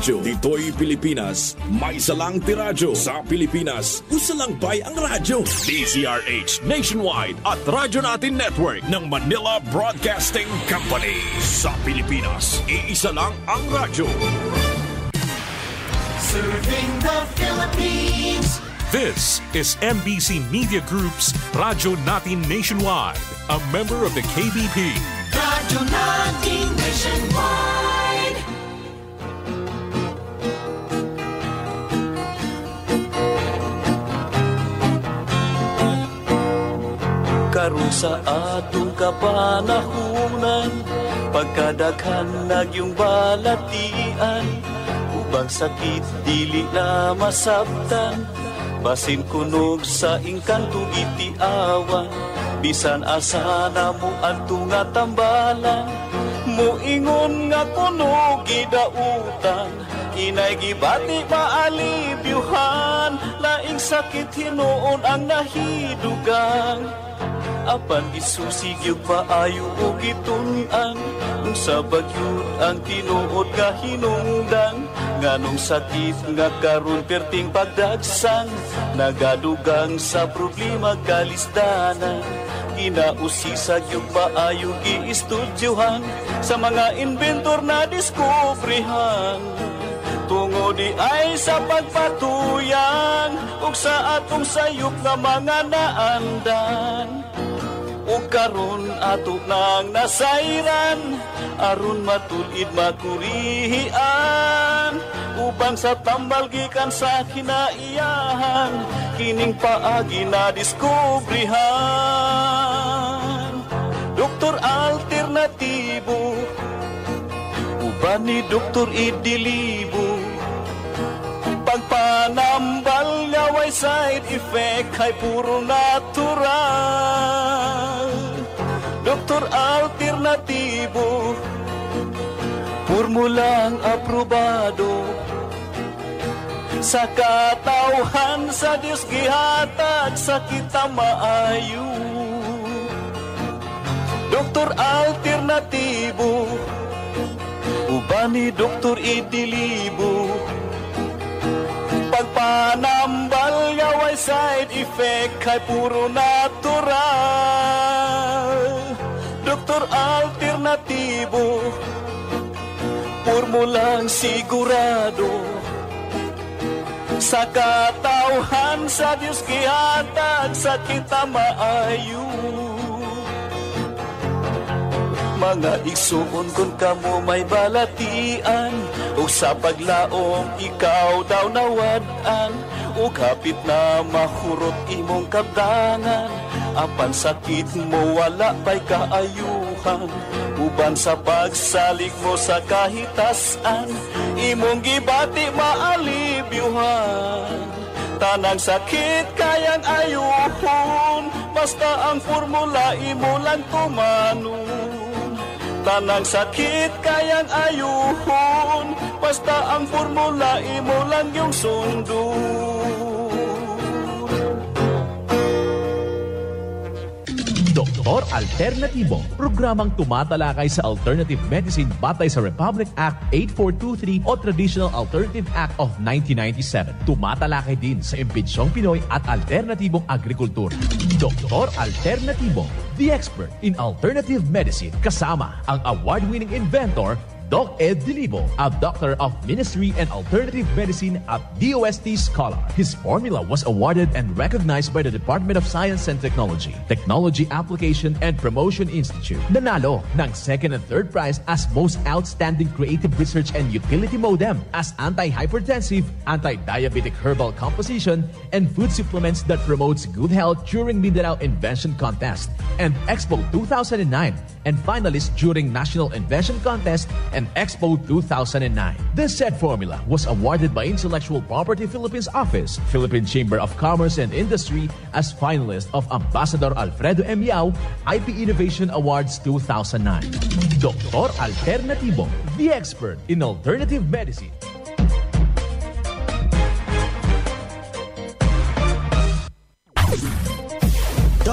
radyo. Dito'y Pilipinas, may salang tiradyo. Sa Pilipinas, usalangbay ang radyo. DZRH Nationwide at Radyo Natin Network ng Manila Broadcasting Company. Sa Pilipinas, iisa lang ang radyo. Serving the Philippines. This is MBC Media Group's Radyo Natin Nationwide, a member of the KBP. Radyo Natin Nationwide. Karon sa atong kapanahunan, pagkadaghan nagyong balatian, ubang sakit dili na masabtan, basin kunog sa inkanto itiawan, bisan asa na mo adto nga tambalan, muingon nga kunog gidautan, inay gibati maalibyuhan, laing sakit hinuon ang nahidugang. Apan isusigyog paayo o gitun-an, kung sa bagyod ang tinuod nga hinungdan, nganong sakit nga karon perting pagdagsang, nagadugang sa problema kalisdanan. Kinausisag yung paayo gi-estudyohan, sa mga inventor na diskubrihan, tungo di ay sa pagpatuyan, ug sa atong sayop nga mga naandan. Ug karon ato nang nasayran, aron matulid makurihian, ubang sa tambal gikan sa kinaiyahan, kining paagi na diskubrihan. Doktor alternatibo, uban ni Doktor Idilibo, pagpanambal nga way side effect ay puro natural. Doktor alternatibo, formulang aprobado, sa katawhan sa Diyos gihatag sa kita maayo. Doktor alternatibo, uban ni Doktor Idilibo, pagpanambal nga way side effect ay puro natural. Doktor alternatibo, formulang sigurado, sa katawhan sa Diyos gihatag sa kita maayo. Mga igsuon kung kamo may balatian, o sa paglaom ikaw daw nawadan, o kapit na mahurot imong kabdangan, apan sakit mo wala pa'y kaayuhan, uban sa pagsalig mo sa kahitasan, imong gibati maalibyuhan. Tanang sakit kayang ayuhon, basta ang formula imo lang tumanon. Tanang sakit kayang ayuhon, basta ang formula imo lang yung sundon. Doktor Alternatibo, programang tumatalakay sa alternative medicine batay sa Republic Act 8423 o Traditional Alternative Act of 1997. Tumatalakay din sa impinsyong Pinoy at alternatibong agrikultura. Doktor Alternatibo, the expert in alternative medicine, kasama ang award-winning inventor Doc Ed Dilibo, a doctor of ministry and alternative medicine at DOST Scholar. His formula was awarded and recognized by the Department of Science and Technology, Technology Application and Promotion Institute. Nanalo ng second and third prize as Most Outstanding Creative Research and Utility Modem, as Anti-Hypertensive, Anti-Diabetic Herbal Composition, and Food Supplements that Promotes Good Health during Mindanao Invention Contest, and Expo 2009, and finalist during National Invention Contest and Expo 2009. This said formula was awarded by Intellectual Property Philippines Office, Philippine Chamber of Commerce and Industry as finalist of Ambassador Alfredo M. Yao IP Innovation Awards 2009. Doktor Alternatibo, the expert in alternative medicine.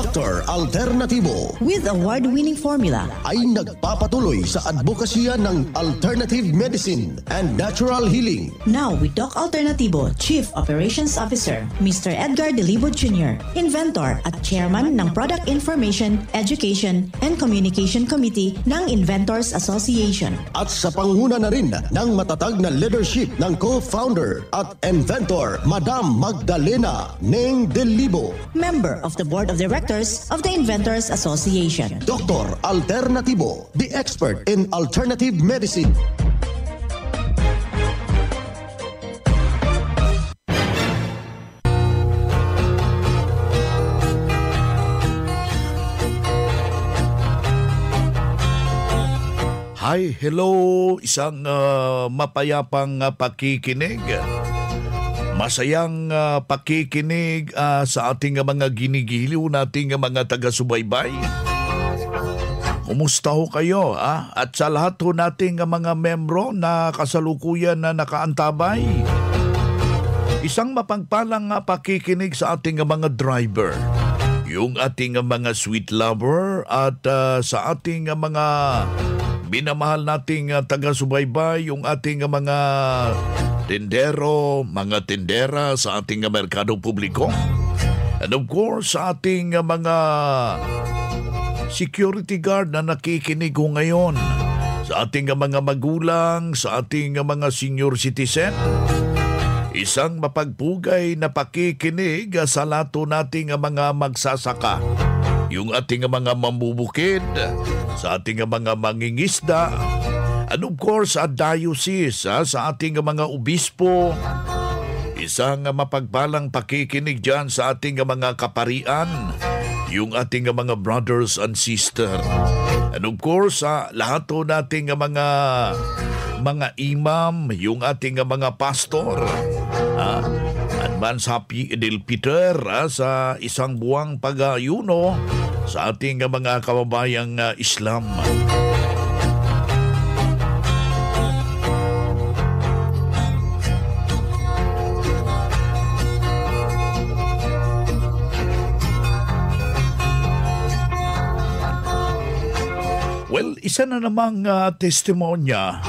Dr. Alternativo with award-winning formula ay nagpapatuloy sa advokasya ng alternative medicine and natural healing. Now with Doc Alternativo, Chief Operations Officer, Mr. Edgar Delibo Jr., inventor at chairman ng Product Information, Education, and Communication Committee ng Inventors Association. At sa panguna na rin ng matatag na leadership ng co-founder at inventor, Madam Magdalena Neng Delibo, member of the Board of Directors of the Inventors Association. Dr. Alternativo, the expert in alternative medicine. Hi, hello, isang mapayapang pakikinig. Masayang pakikinig sa ating mga ginigiliw nating mga taga-subaybay. Kumusta ho kayo? At sa lahat ho nating mga membro na kasalukuyan na nakaantabay. Isang mapagpalang pakikinig sa ating mga driver. Yung ating mga sweet lover at sa ating mga minamahal nating taga-subaybay, yung ating mga tindero, mga tindera sa ating merkado publiko. And of course, sa ating mga security guard na nakikinig ko ngayon, sa ating mga magulang, sa ating mga senior citizen. Isang mapagpugay na pakikinig sa lato nating mga magsasaka, yung ating mga mamubukid, sa ating mga mangingisda, and of course, at diocese, sa ating mga obispo. Isang mapagpalang pakikinig dyan sa ating mga kaparian, yung ating mga brothers and sisters. And of course, lahat po nating mga imam, yung ating mga pastor. Advance Happy Idil Peter sa isang buwang pag-ayuno sa ating mga kababayang Islam. Well, isa na namang testimonya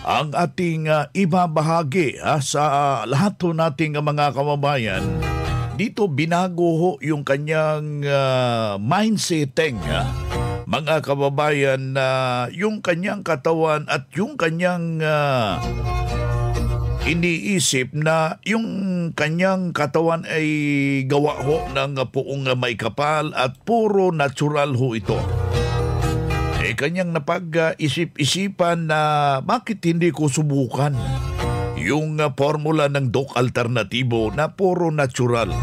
ang ating ibabahagi sa lahat po nating mga kababayan. Dito binago ho yung kanyang mindsetting, mga kababayan, na yung kanyang katawan at yung kanyang iniisip na yung kanyang katawan ay gawa ho ng puong may kapal at puro natural ho ito. Kanyang napag-isip-isipan na bakit hindi ko subukan yung formula ng Doc Alternativo na puro natural.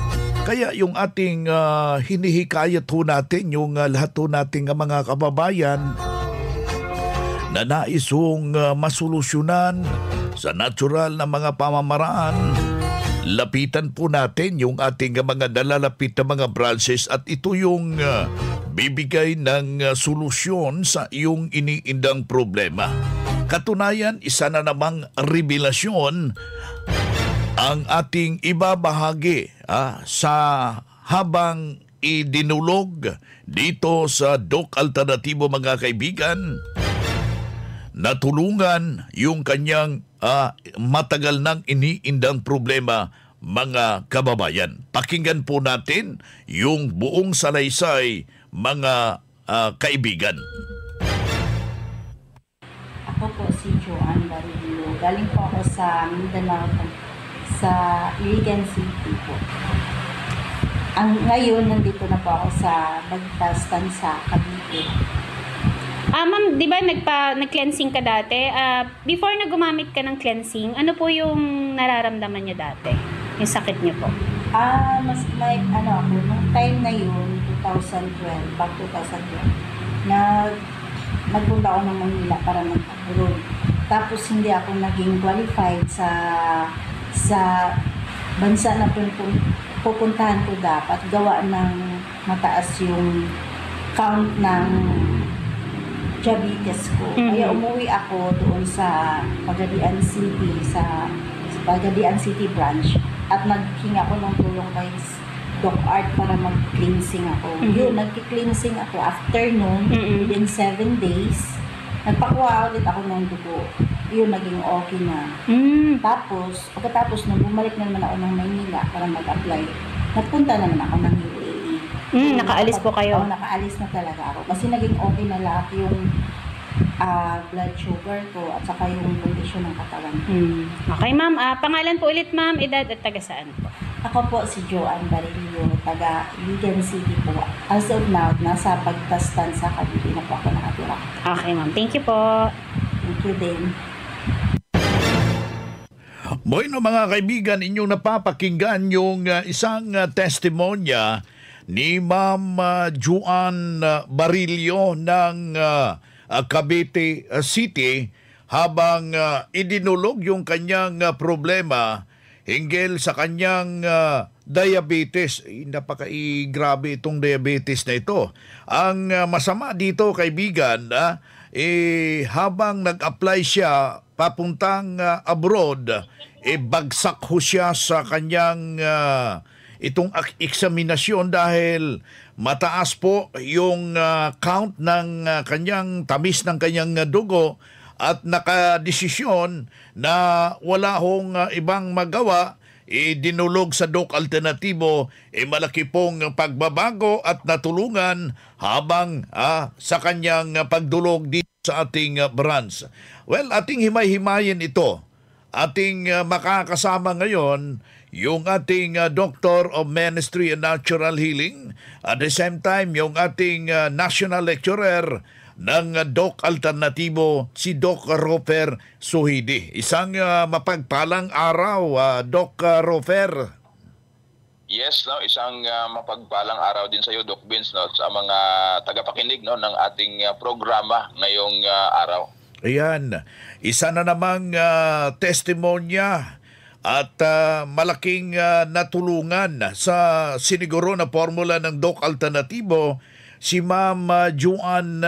Kaya yung ating hinihikayat ho natin, yung lahat ho nating mga kababayan na nais hong masolusyonan sa natural na mga pamamaraan, lapitan po natin yung ating mga nalalapit na mga branches at ito yung bibigay ng solusyon sa iyong iniindang problema. Katunayan, isa na namang revelasyon ang ating ibabahagi sa habang idinulog dito sa Doc Alternativo, mga kaibigan, natulungan yung kanyang matagal nang iniindang problema, mga kababayan. Pakinggan po natin yung buong salaysay, mga kaibigan. Ako po si Joanne Barillo. Galing po ako sa Mindanao, sa Iligan City po. Ngayon, nandito na po ako sa Bagtastan sa Cavite. Ma'am, di ba nag-cleansing ka dati? Before na gumamit ka ng cleansing, ano po yung nararamdaman niyo dati? Yung sakit niyo po? Mas like, ako, nung time na yun, 2012, back 2012, nagpunta ako ng Manila para mag-abroad. Tapos hindi ako naging qualified sa bansa na pupuntahan ko dapat. Gawa ng mataas yung count ng diabetes ko. Kaya umuwi ako doon sa Pagadian City, sa Pagadian City branch. At naghinga ko ng tulong Doc Art para mag-cleansing ako. Yun, nag-cleansing ako. After nun, within 7 days, nagpakuha ulit ako ng dugo. Yun, naging okay na. Tapos, pagkatapos nung bumalik na naman ako ng Maynila para mag-apply, nagpunta naman ako ng UAE. Nakaalis po kayo? Oo, nakaalis na talaga ako. Kasi naging okay na lahat yung blood sugar ko at saka yung kondisyon ng katawan ko. Okay, ma'am. Pangalan po ulit, ma'am, edad at taga saan po? Ako po si Joanne Barillo, taga Ligan City po. As of now, nasa Pagtastan sa Cavite na po ako nakatira. Okay, ma'am. Thank you po. Thank you din. Bueno mga kaibigan, inyong napapakinggan yung isang testimonya ni Ma'am Joanne Barillo ng Cavite City habang idinulog yung kanyang problema hinggil sa kanyang diabetes. Napaka-grabe itong diabetes na ito. Ang masama dito, kaibigan, habang nag-apply siya papuntang abroad, bagsak ho siya sa kanyang itong eksaminasyon dahil mataas po yung count ng kanyang tamis ng kanyang dugo at nakadesisyon na wala hong ibang magawa, dinulog sa Doc Alternatibo, malaki pong pagbabago at natulungan habang sa kanyang pagdulog dito sa ating branch. Well, ating himay-himayin ito. Ating makakasama ngayon yung ating Doctor of Ministry and Natural Healing, at the same time yung ating National Lecturer ng Doc Alternatibo, si Doc Rofer Suhidi. Isang mapagpalang araw, Doc Rofer. Yes, no, isang mapagpalang araw din sa iyo, Doc Vince, no, sa mga tagapakinig, no, ng ating programa ngayong araw. Ayan, isa na namang testimonya at malaking natulungan sa siniguro na formula ng Doc Alternatibo, si Ma'am Joanne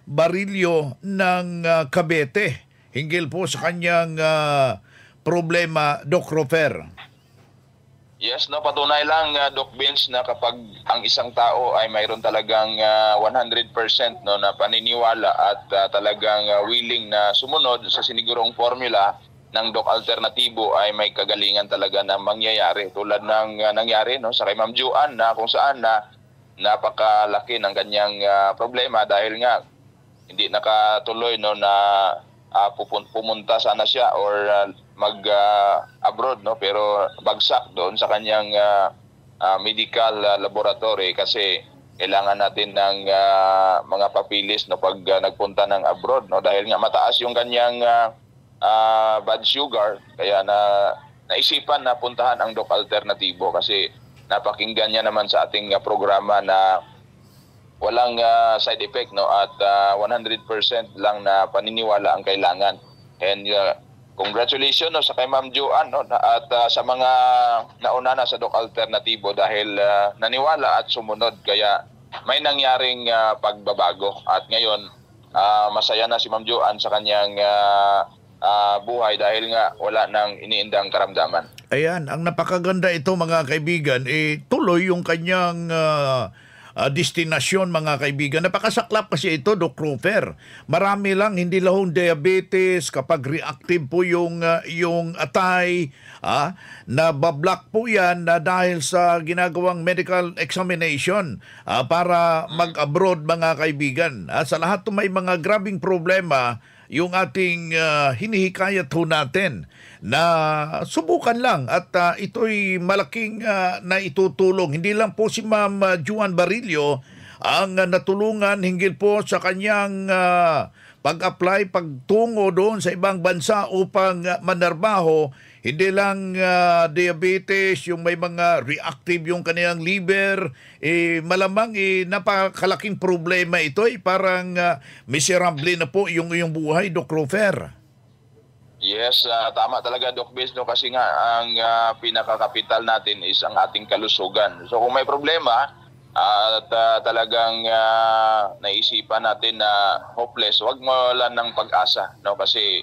Barillo ng Cavite. Hinggil po sa kanyang problema, Doc Rofer. Yes, no, patunay lang, Doc Vince, na kapag ang isang tao ay mayroon talagang 100% no, na paniniwala at talagang willing na sumunod sa sinigurong formula ng Doc Alternatibo, ay may kagalingan talaga na mangyayari. Tulad ng nangyari, no, sa kay Ma'am Joanne, na kung saan na napakalaki ng kanyang problema dahil nga hindi nakatuloy, no, na pumunta sana siya or mag-abroad, no, pero bagsak doon sa kanyang medical laboratory kasi kailangan natin ng mga papilis, no, pag nagpunta ng abroad, no, dahil nga mataas yung kanyang blood sugar, kaya naisipan na puntahan ang Doc Alternatibo kasi napakinggan niya naman sa ating programa na walang side effect, no, at 100% lang na paniniwala ang kailangan. And congratulations, no, sa kay Ma'am Joanne, no, at sa mga nauna na sa Doc Alternatibo dahil naniwala at sumunod, kaya may nangyaring pagbabago. At ngayon masaya na si Ma'am Joanne sa kanyang buhay dahil nga wala nang iniindang karamdaman. Ayan, ang napakaganda ito mga kaibigan, tuloy yung kanyang destinasyon mga kaibigan. Napakasaklap kasi ito, Doc Rofer. Marami lang, hindi lahong diabetes, kapag reactive po yung atay, nabablock po yan dahil sa ginagawang medical examination para mag-abroad mga kaibigan. Sa lahat may mga grabing problema, yung ating hinihikayat ho natin na subukan lang at ito'y malaking naitutulong. Hindi lang po si Ma'am Joanne Barillo ang natulungan hinggil po sa kanyang pag-apply, pagtungo doon sa ibang bansa upang manarbaho. Hindi lang diabetes, yung may mga reactive yung kanilang liver, malamang napakalaking problema ito, parang miserable na po yung buhay, Doc Rofer. Yes, tama talaga, Doc Vince, no, kasi nga ang pinakakapital natin is ang ating kalusugan. So kung may problema at talagang naisipan natin na hopeless, huwag mawalan ng pag-asa, no, kasi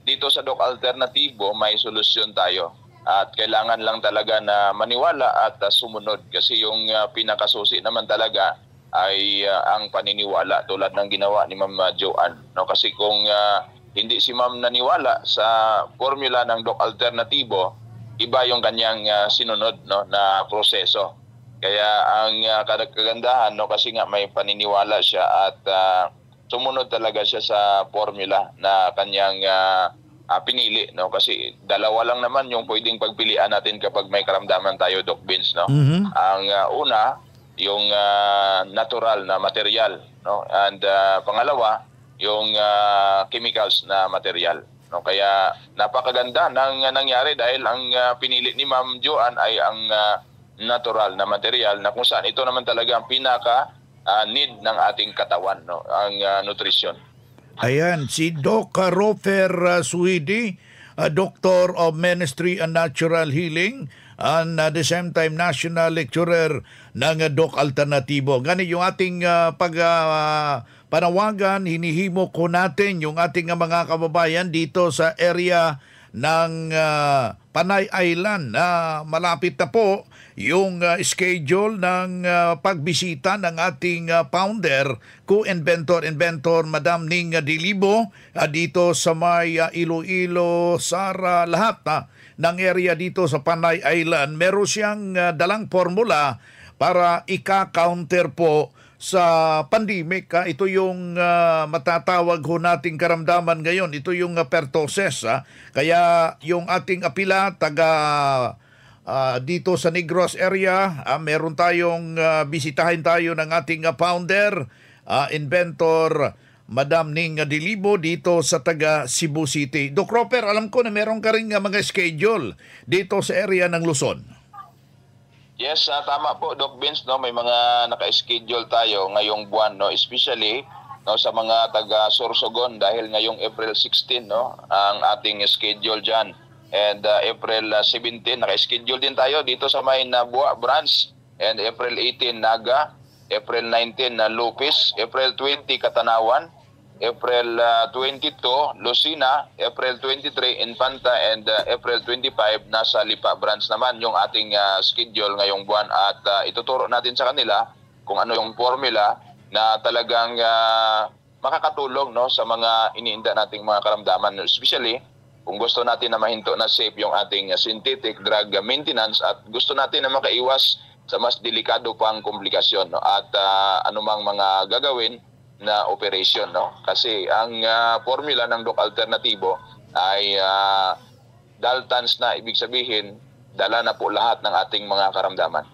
dito sa Doc Alternatibo may solusyon tayo. At kailangan lang talaga na maniwala at sumunod. Kasi yung pinakasusi naman talaga ay ang paniniwala tulad ng ginawa ni Ma'am Joanne. No? Kasi kung hindi si Ma'am naniwala sa formula ng Doc Alternatibo, iba yung kanyang sinunod, no, na proseso. Kaya ang kagandahan, no, kasi nga may paniniwala siya at sumunod talaga siya sa formula na kanyang pinili, no, kasi dalawa lang naman yung pwedeng pagpilian natin kapag may karamdaman tayo, Doc Vince, no. Ang una, yung natural na material, no, and pangalawa, yung chemicals na material. No, kaya napakaganda ng nangyari dahil ang pinili ni Ma'am Joanne ay ang natural na material na kung saan ito naman talaga ang pinaka need ng ating katawan, no, ang nutrition. Ayan, si Doc Rofer Suidi, Doctor of Ministry and Natural Healing, and at the same time National Lecturer ng Doc Alternatibo. Ganit yung ating panawagan, hinihimo ko natin yung ating mga kababayan dito sa area ng Panay Island. Malapit na po yung schedule ng pagbisita ng ating founder, co-inventor, Madam Ning Dilibo, dito sa may Iloilo, Sara, lahat ng area dito sa Panay Island. Meron siyang dalang formula para ika-counter po sa pandemic. Ito yung matatawag ho nating karamdaman ngayon. Ito yung pertussis. Kaya yung ating apila dito sa Negros area, meron tayong bisitahin tayo ng ating founder, inventor, Madam Ning Dilibo dito sa taga Cebu City. Doc Roper, alam ko na meron ka rin mga schedule dito sa area ng Luzon. Yes, tama po, Doc Vince, no, may mga naka-schedule tayo ngayong buwan, no, especially, no, sa mga taga Sorsogon dahil ngayong April 16, no, ang ating schedule diyan. And April 17 naka-schedule din tayo dito sa may Nabua branch, and April 18 Naga, April 19 Lupis, April 20 Katanawan, April 22 Lucina, April 23 Infanta, and April 25 nasa Lipa branch naman yung ating schedule ngayong buwan. At ituturo natin sa kanila kung ano yung formula na talagang makakatulong, no, sa mga iniinda nating mga karamdaman, especially kung gusto natin na mahinto na safe yung ating synthetic drug maintenance at gusto natin na makaiwas sa mas delikado pang komplikasyon, no, at anumang mga gagawin na operation, no? Kasi ang formula ng Doc Alternatibo ay Daltons na, ibig sabihin dala na po lahat ng ating mga karamdaman.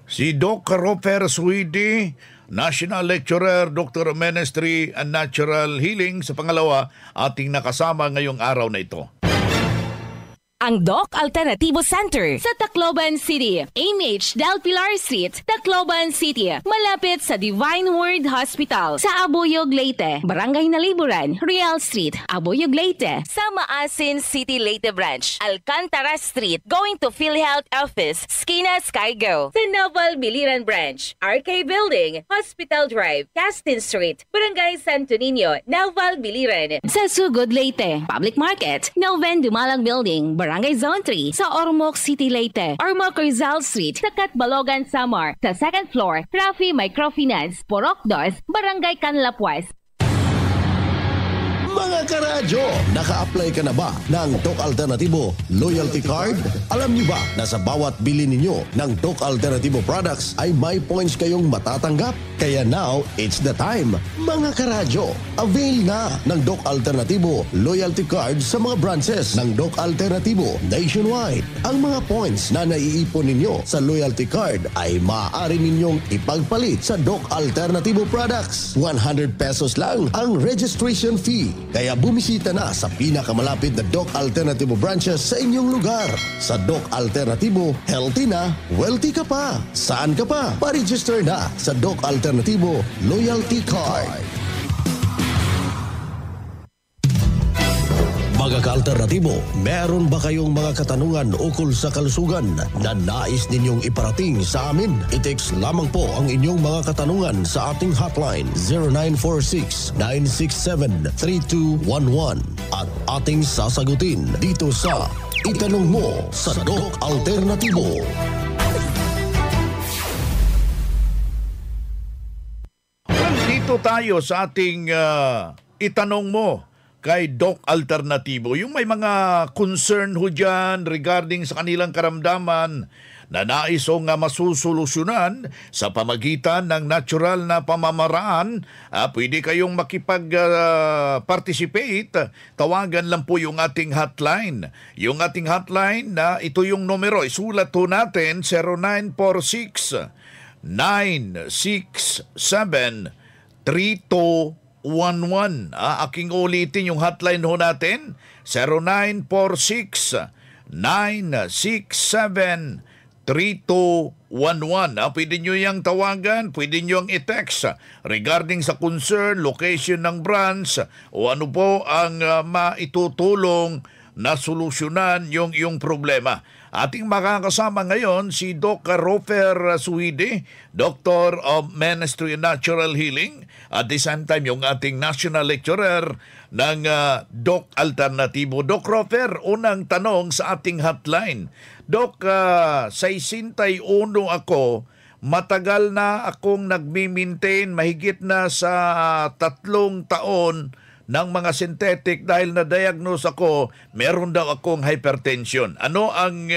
Si Doc Rofer Suidi, National Lecturer, Doctor of Ministry and Natural Healing, sa pangalawa ating nakasama ngayong araw na ito. Ang Doc Alternatibo Center sa Tacloban City, AMH Del Pilar Street, Tacloban City, malapit sa Divine Word Hospital sa Abuyog, Leyte, Barangay Naliburan, Real Street, Abuyog, Leyte, sa Maasin City, Leyte Branch, Alcantara Street, going to PhilHealth Office, Skina Skygo, sa Naval Biliran Branch, RK Building, Hospital Drive, Castin Street, Barangay Santo Niño, Naval Biliran, sa Sugod, Leyte, Public Market, Noven Dumalang Building, Barangay Zone 3 sa Ormoc City, Leyte. Ormoc Rizal Street sa Catbalogan, Samar. Sa second floor, Rafi Microfinance, Porok 2, Barangay Canlapuas. Mga karadyo, naka-apply ka na ba ng Doc Alternatibo Loyalty Card? Alam niyo ba na sa bawat bili ninyo ng Doc Alternatibo products ay may points kayong matatanggap? Kaya now, it's the time. Mga karadyo, avail na ng Doc Alternatibo Loyalty Card sa mga branches ng Doc Alternatibo nationwide. Ang mga points na naiipon ninyo sa Loyalty Card ay maaari ninyong ipagpalit sa Doc Alternatibo products. 100 pesos lang ang registration fee. Kaya bumisita na sa pinakamalapit na Doc Alternatibo branches sa inyong lugar. Sa Doc Alternatibo, healthy na, wealthy ka pa. Saan ka pa? Pa-register na sa Doc Alternatibo Loyalty Card. Mga ka-alternatibo, meron ba kayong mga katanungan ukol sa kalusugan na nais ninyong iparating sa amin? I-text lamang po ang inyong mga katanungan sa ating hotline 0946-967-3211 at ating sasagutin dito sa Itanong mo sa Doc Alternatibo. Dito tayo sa ating itanong mo kay Doc Alternatibo. Yung may mga concern ho dyan regarding sa kanilang karamdaman na nais o nga masusolusyonan sa pamagitan ng natural na pamamaraan, pwede kayong makipag-participate. Tawagan lang po yung ating hotline. Yung ating hotline na ito yung numero. Isulat po natin 0946 967 3211. Aking ulitin yung hotline ho natin, 0946 967 3211. Pwede nyo yung tawagan, pwede nyo yung i-text regarding sa concern, location ng branch o ano po ang maitutulong na solusyonan yung iyong problema. Ating makakasama ngayon si Dr. Rofer Suhide, Doctor of Ministry of Natural Healing, at the same time yung ating National Lecturer ng Doc Alternatibo. Doc Rofer, unang tanong sa ating hotline. Doc, 61 ako, matagal na akong nagmi-maintain, mahigit na sa 3 taon ng mga synthetic dahil na-diagnose ako, meron daw akong hypertension. Ano ang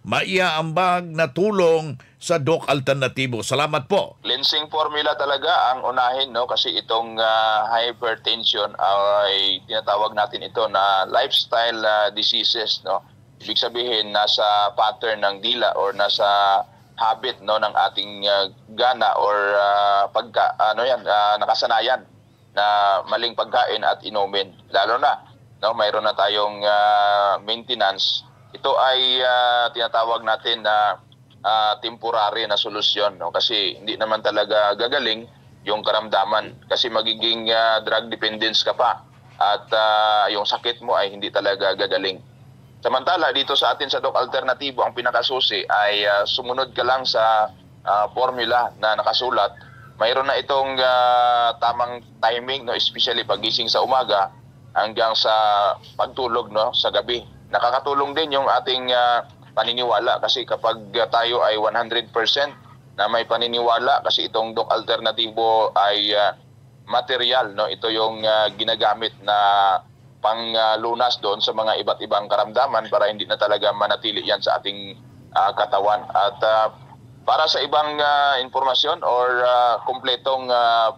maiaambag na tulong sa Doc Alternatibo? Salamat po. Cleansing formula talaga ang unahin, no? Kasi itong hypertension ay tinatawag natin ito na lifestyle diseases, no? Ibig sabihin nasa pattern ng dila or nasa habit, no, ng ating gana or nakasanayan na maling pagkain at inumin. Lalo na, no, mayroon na tayong maintenance. Ito ay tinatawag natin na temporary na solusyon, no? Kasi hindi naman talaga gagaling yung karamdaman. Kasi magiging drug dependence ka pa at yung sakit mo ay hindi talaga gagaling. Samantala, dito sa atin sa Doc Alternatibo, ang pinakasusi ay sumunod ka lang sa formula na nakasulat. Mayroon na itong tamang timing, no, especially pagising sa umaga hanggang sa pagtulog, no, sa gabi. Nakakatulong din yung ating paniniwala kasi kapag tayo ay 100% na may paniniwala, kasi itong Doc Alternatibo ay material, no, ito yung ginagamit na panglunas doon sa mga iba't ibang karamdaman para hindi na talaga manatili yan sa ating katawan. At para sa ibang informasyon or kumpletong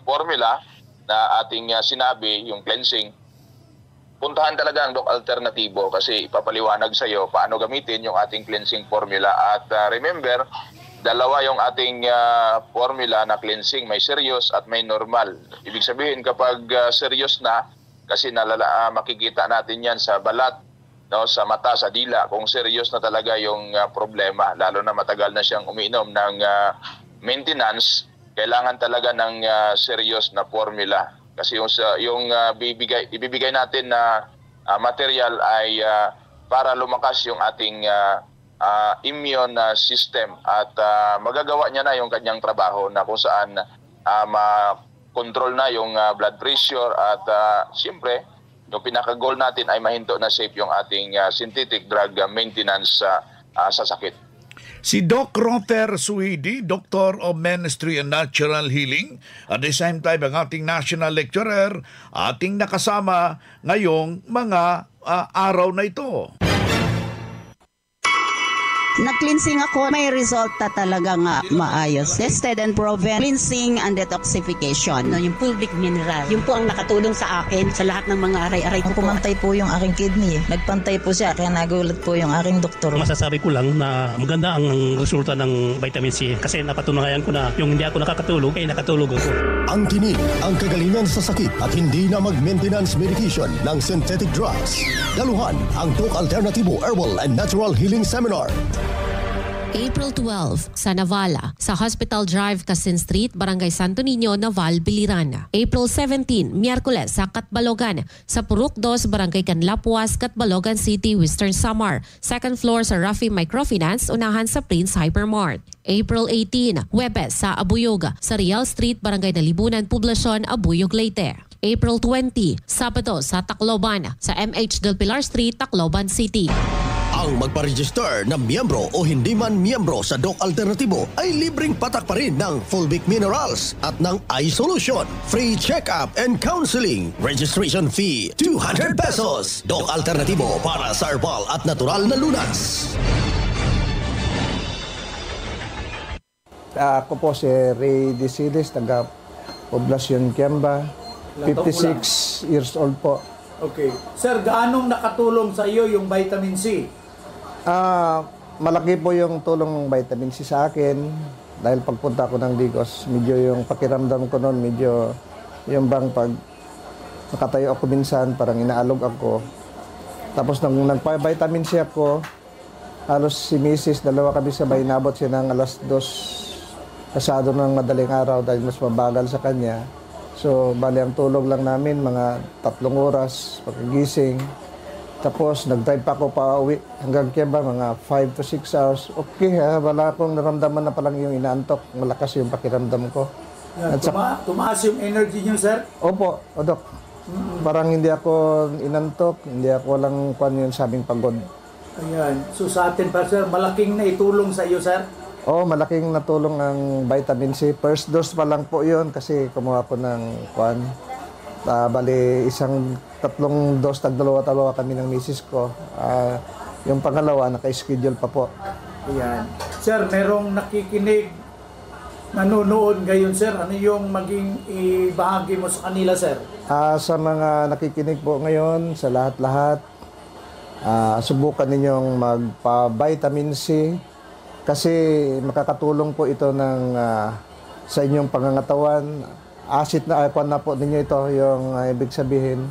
formula na ating sinabi, yung cleansing, puntahan talaga ang Doc Alternatibo kasi ipapaliwanag sa iyo paano gamitin yung ating cleansing formula. At remember, dalawa yung ating formula na cleansing, may serious at may normal. Ibig sabihin kapag serious na, kasi makikita natin yan sa balat, no, sa mata, sa dila, kung serious na talaga yung problema, lalo na matagal na siyang umiinom ng maintenance, kailangan talaga ng serious na formula. Kasi yung ibibigay natin na material ay para lumakas yung ating immune system at magagawa niya na yung kanyang trabaho na kung saan control na yung blood pressure at siyempre, yung pinaka-goal natin ay mahinto na safe yung ating synthetic drug maintenance sa sakit. Si Doc Rofer Suhide, Doctor of Ministry and Natural Healing, at the same time ang ating National Lecturer, ating nakasama ngayong mga araw na ito. Na-cleansing ako, may resulta talaga nga maayos. Tested and proven, cleansing and detoxification. No, yung fulvic mineral, yun po ang nakatulong sa akin sa lahat ng mga aray-aray ko. Pumantay po yung aking kidney. Nagpantay po siya, kaya nagulat po yung aking doktor. Masasabi ko lang na maganda ang resulta ng vitamin C kasi napatunayan ko na yung hindi ako nakakatulog, nakatulog ako. Ang tinig, ang kagalingan sa sakit at hindi na mag-maintenance medication ng synthetic drugs. Daluhan ang Doc Alternatibo Herbal and Natural Healing Seminar. April 12 sa Navala, sa Hospital Drive, Casin Street, Barangay Santo Niño, Naval, Biliran. April 17, Miyerkules sa Catbalogan, sa Purok 2, Barangay Canlapuas, Catbalogan City, Western Samar. Second floor sa Rafi Microfinance, unahan sa Prince Hypermart. April 18, Huwebes sa Abuyog, sa Real Street, Barangay Nalibunan, Poblasyon, Abuyog, Leyte. April 20, Sabado sa Tacloban, sa MH Del Pilar Street, Tacloban City. Ang magpa-register na miyembro o hindi man miyembro sa Doc Alternatibo ay libreng patak pa rin ng Fulvic Minerals at ng iSolution. Free check-up and counseling. Registration fee, 200 pesos. Doc Alternatibo para sa herbal at natural na lunas. Ako po si Ray Desilis, taga Poblacion Kiamba, 56 years old po. Okay. Sir, gaanong nakatulong sa iyo yung vitamin C? Malaki po yung tulong ng vitamin C sa akin dahil pagpunta ko ng Digos, medyo yung pakiramdam ko noon, medyo yung bang pag nakatayo ako minsan, parang inaalog ako. Tapos nang nagpa-vitamin C ako, halos si Mrs. dalawa kami sabay, nabot siya ng alas 2 kasado ng madaling araw dahil mas mabagal sa kanya. So, bali ang tulog lang namin, mga 3 oras pagkagising. Tapos, nag-drive pa ako pa uwi hanggang Kiamba, mga 5 to 6 hours. Okay, wala akong naramdaman na palang yung inaantok. Malakas yung pakiramdam ko. Yan, tumaas yung energy niyo, sir? Opo, Dok. Parang hindi ako inantok, hindi ako lang yung sabing pagod. Ayan. So, sa atin pa, sir, malaking naitulong sa iyo, sir? Malaking natulong ang vitamin C. First dose pa lang po yun kasi kumuha ko ng bali isang 3 dose, tag-dalawa kami ng misis ko. Yung pangalawa, naka-schedule pa po. Ayan. Sir, merong nakikinig, nanonood ngayon, sir. Ano yung maging ibahagi mo sa kanila, sir? Sa mga nakikinig po ngayon, sa lahat-lahat, subukan ninyong magpa-vitamin C kasi makakatulong po ito sa inyong pangangatawan. Acid na na po ninyo ito, yung ibig sabihin.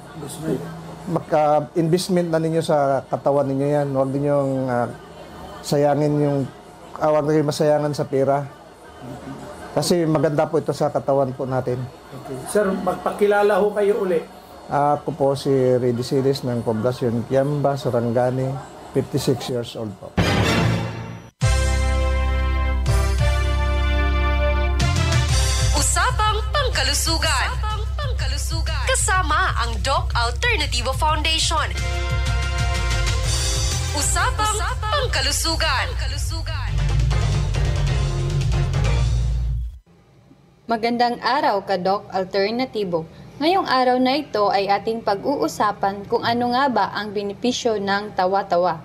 Investment na ninyo sa katawan ninyo yan. Huwag ninyong sayangin huwag ninyong masayangan sa pera. Kasi maganda po ito sa katawan po natin. Okay. Sir, magpakilala ho kayo uli. Ako po si Ray Desilis ng Poblacion Kiamba, Sarangani, 56 years old po. Kalusugan. Kasama ang Doc Alternativo Foundation. Usapang Pangkalusugan. Magandang araw ka, Doc Alternativo. Ngayong araw na ito ay ating pag-uusapan kung ano nga ba ang benepisyo ng tawa-tawa.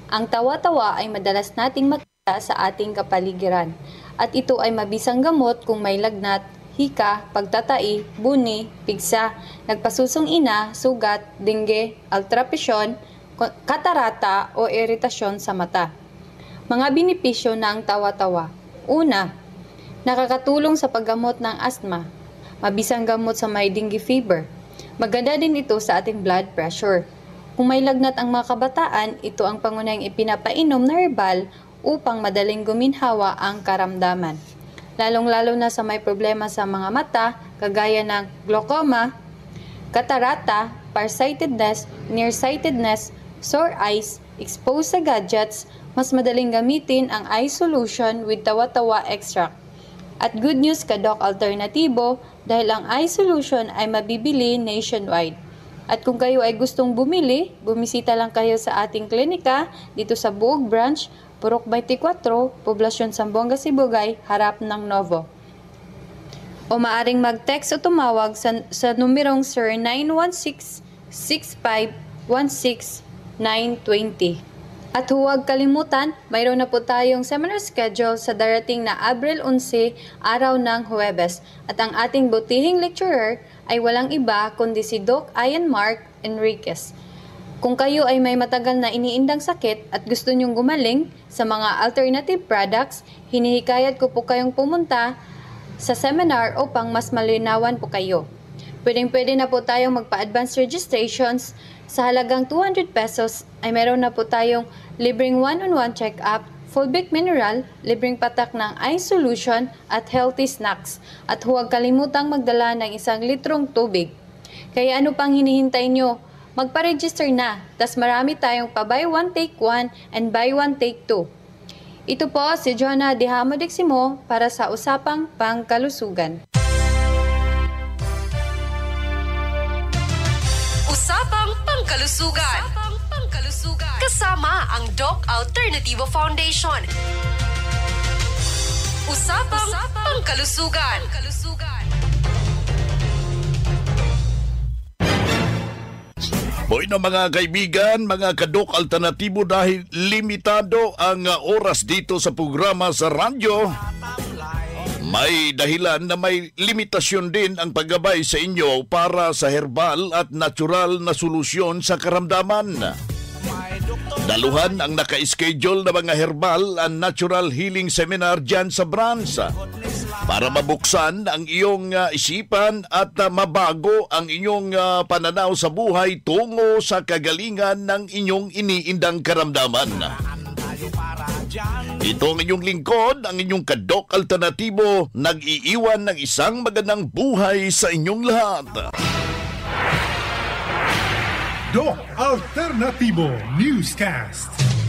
Ang tawa-tawa ay madalas nating makita sa ating kapaligiran at ito ay mabisang gamot kung may lagnat, hika, pagtatai, buni, pigsa, nagpasusong ina, sugat, dengue, altrapisyon, katarata o iritasyon sa mata. Mga benepisyo ng tawa-tawa. Una, nakakatulong sa paggamot ng asthma. Mabisang gamot sa may dengue fever. Maganda din ito sa ating blood pressure. Kung may lagnat ang mga kabataan, ito ang pangunahing ipinapainom na herbal upang madaling guminhawa ang karamdaman. Lalong-lalo na sa may problema sa mga mata, kagaya ng glaucoma, katarata, farsightedness, nearsightedness, sore eyes, exposed sa gadgets, mas madaling gamitin ang iSolution with tawa-tawa extract. At good news ka, Doc Alternativo, dahil ang iSolution ay mabibili nationwide. At kung kayo ay gustong bumili, bumisita lang kayo sa ating klinika dito sa Buog Branch, Purok 24, Poblacion Zamboanga, Sibugay, harap ng Novo. O maaring mag-text o tumawag sa numerong 0916-6516-920. At huwag kalimutan, mayroon na po tayong seminar schedule sa darating na Abril 11, araw ng Huwebes. At ang ating butihing lecturer ay walang iba kundi si Doc Ian Mark Enriquez. Kung kayo ay may matagal na iniindang sakit at gusto nyong gumaling sa mga alternative products, hinihikayat ko po kayong pumunta sa seminar upang mas malinawan po kayo. Pwedeng-pwede na po tayong magpa-advance registrations. Sa halagang 200 pesos ay meron na po tayong libreng one-on-one check-up, Fulvic Mineral, libreng patak ng iSolution at healthy snacks. At huwag kalimutang magdala ng 1 litrong tubig. Kaya ano pang hinihintay nyo? Magpa-register na, tas marami tayong pa buy one take one and buy one take two. Ito po si Jonah De Hamodeximo para sa Usapang Pangkalusugan. Usapang Pangkalusugan. Kasama ang Doc Alternativo Foundation. Usapang Pangkalusugan. Hoy na mga kaibigan, mga kadok alternatibo, dahil limitado ang oras dito sa programa sa radyo, may dahilan na may limitasyon din ang paggabay sa inyo para sa herbal at natural na solusyon sa karamdaman. Daluhan ang naka-schedule na mga herbal and natural healing seminar dyan sa branch para mabuksan ang iyong isipan at mabago ang inyong pananaw sa buhay tungo sa kagalingan ng inyong iniindang karamdaman. Ito ang inyong lingkod, ang inyong kadok alternatibo, nag-iiwan ng isang magandang buhay sa inyong lahat. Doc Alternativo Newscast.